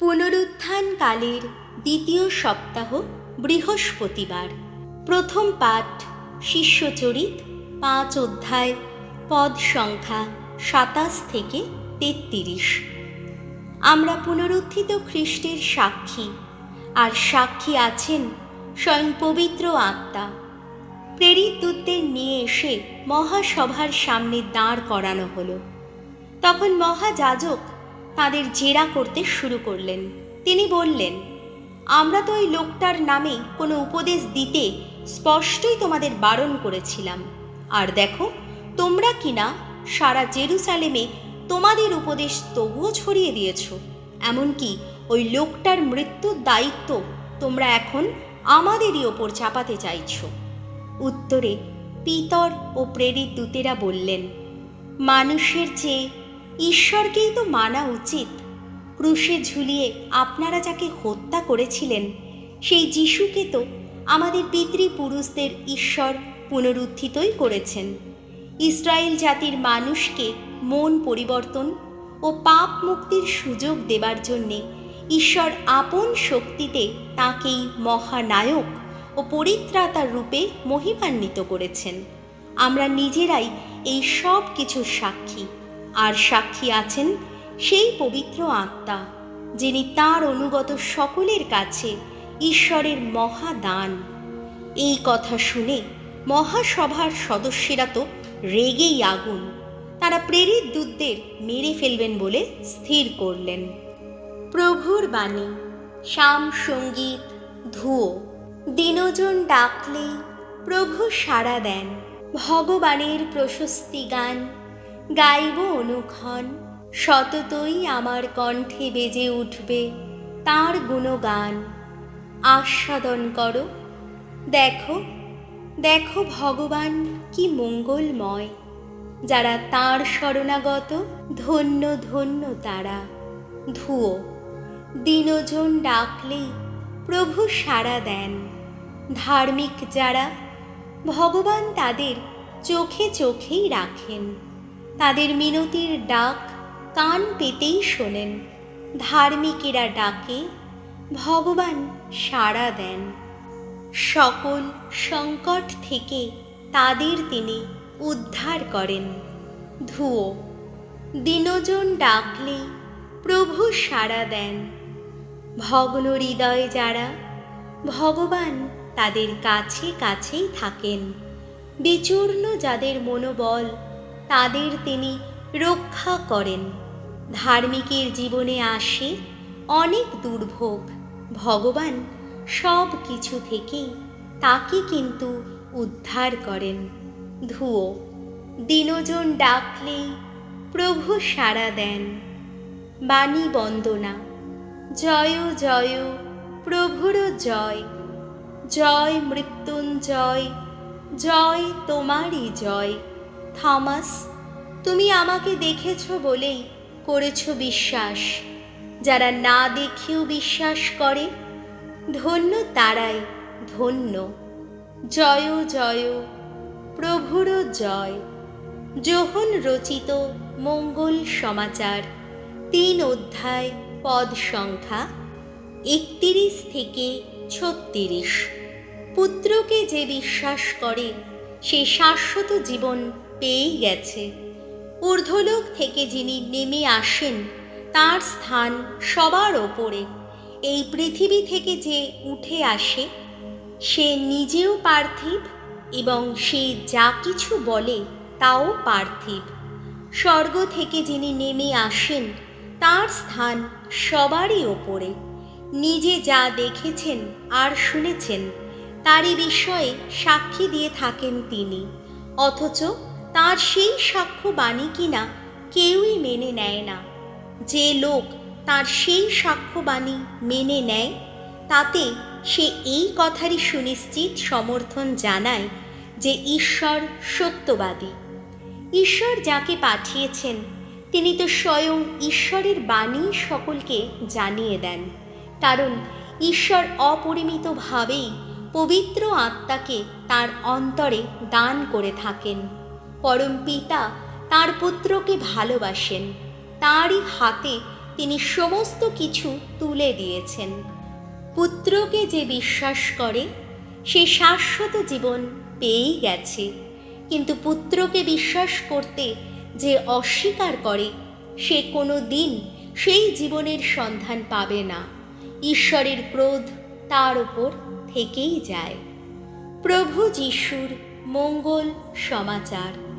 পুনরুত্থানকালের দ্বিতীয় সপ্তাহ, বৃহস্পতিবার। প্রথম পাঠ শিষ্যচরিত 5 অধ্যায়, পদ সংখ্যা 27 থেকে 33। আমরা পুনরুত্থিত খ্রিস্টের সাক্ষী, আর সাক্ষী আছেন স্বয়ং পবিত্র আত্মা। প্রেরিত দূতদের নিয়ে এসে মহাসভার সামনে দাঁড় করানো হলো। তখন মহাযাজক তাদের জেরা করতে শুরু করলেন। তিনি বললেন, আমরা তো ওই লোকটার নামে কোনো উপদেশ দিতে স্পষ্টই তোমাদের বারণ করেছিলাম, আর দেখো তোমরা কিনা সারা জেরুসালেমে তোমাদের উপদেশ তবুও ছড়িয়ে দিয়েছ। এমনকি ওই লোকটার মৃত্যুর দায়িত্ব তোমরা এখন আমাদেরই ওপর চাপাতে চাইছ। উত্তরে পিতর ও প্রেরিত দূতেরা বললেন, মানুষের চেয়ে ঈশ্বরকেই তো মানা উচিত। ক্রুশে ঝুলিয়ে আপনারা যাকে হত্যা করেছিলেন, সেই যিশুকে তো আমাদের পিতৃপুরুষদের ঈশ্বর পুনরুত্থিতই করেছেন। ইসরায়েল জাতির মানুষকে মন পরিবর্তন ও পাপ মুক্তির সুযোগ দেবার জন্যে ঈশ্বর আপন শক্তিতে তাঁকেই মহানায়ক ও পরিত্রাতার রূপে মহিমান্বিত করেছেন। আমরা নিজেরাই এই সব কিছুর সাক্ষী, আর সাক্ষী আছেন সেই পবিত্র আত্মা, যিনি তাঁর অনুগত সকলের কাছে ঈশ্বরের মহাদান। এই কথা শুনে মহাসভার সদস্যরা তো রেগেই আগুন। তারা প্রেরিত দূতদের মেরে ফেলবেন বলে স্থির করলেন। প্রভুর বাণী। শাম সঙ্গীত ধুয়ো। দিনজন ডাকলে প্রভু সাড়া দেন, ভগবানের প্রশস্তি গান গাইব অনুক্ষণ। সততই আমার কণ্ঠে বেজে উঠবে তাঁর গুণগান। আস্বাদন করো, দেখো দেখো ভগবান কি মঙ্গলময়। যারা তাঁর শরণাগত, ধন্য ধন্য তারা। ধুয়ো। দিনজন ডাকলেই প্রভু সাড়া দেন। ধার্মিক যারা, ভগবান তাদের চোখে চোখেই রাখেন। তাদের মিনতির ডাক কান পেতেই শোনেন। ধার্মিকেরা ডাকে, ভগবান সাড়া দেন। সকল সংকট থেকে তাদের তিনি উদ্ধার করেন। ধুয়ো। দিনজন ডাকলে প্রভু সাড়া দেন। ভগ্ন হৃদয় যারা, ভগবান তাদের কাছে কাছেই থাকেন। বিচূর্ণ যাদের মনোবল, তাদের তিনি রক্ষা করেন। ধার্মিকের জীবনে আসে অনেক দুর্ভোগ, ভগবান সব কিছু থেকেই তাকে কিন্তু উদ্ধার করেন। ধুয়ো। দিনজন ডাকলেই প্রভু সাড়া দেন। বাণী বন্দনা। জয় জয় প্রভুর জয়, জয় মৃত্যুঞ্জয়, জয় তোমারই জয়। থমাস, তুমি আমাকে দেখেছ বলেই করেছ বিশ্বাস। যারা না দেখেও বিশ্বাস করে, ধন্য তারাই ধন্য। জয় জয় প্রভুর জয়। যোহন রচিত মঙ্গল সমাচার 3 অধ্যায়, পদ সংখ্যা 31 থেকে 36। পুত্রকে যে বিশ্বাস করে সে শাশ্বত জীবন পেয়েই গেছে। ঊর্ধ্বলোক থেকে যিনি নেমে আসেন, তার স্থান সবার ওপরে। এই পৃথিবী থেকে যে উঠে আসে, সে নিজেও পার্থিব এবং সে যা কিছু বলে তাও পার্থিব। স্বর্গ থেকে যিনি নেমে আসেন, তার স্থান সবারই ওপরে। নিজে যা দেখেছেন আর শুনেছেন, তারই বিষয়ে সাক্ষী দিয়ে থাকেন তিনি। অথচ তার সেই সাক্ষ্য বাণী কিনা কেউই মেনে নেয় না। যে লোক তার সেই সাক্ষ্যবাণী মেনে নেয়, তাতে সে এই কথারই সুনিশ্চিত সমর্থন জানায় যে ঈশ্বর সত্যবাদী। ঈশ্বর যাকে পাঠিয়েছেন, তিনি তো স্বয়ং ঈশ্বরের বাণী সকলকে জানিয়ে দেন। কারণ ঈশ্বর অপরিমিতভাবেই পবিত্র আত্মাকে তার অন্তরে দান করে থাকেন। পরম পিতা তাঁর পুত্রকে ভালোবাসেন, তাঁরই হাতে তিনি সমস্ত কিছু তুলে দিয়েছেন। পুত্রকে যে বিশ্বাস করে সে শাশ্বত জীবন পেয়েই গেছে, কিন্তু পুত্রকে বিশ্বাস করতে যে অস্বীকার করে সে কোনো দিন সেই জীবনের সন্ধান পাবে না। ঈশ্বরের ক্রোধ তার উপর থেকেই যায়। প্রভু যিশুর মঙ্গল সমাচার।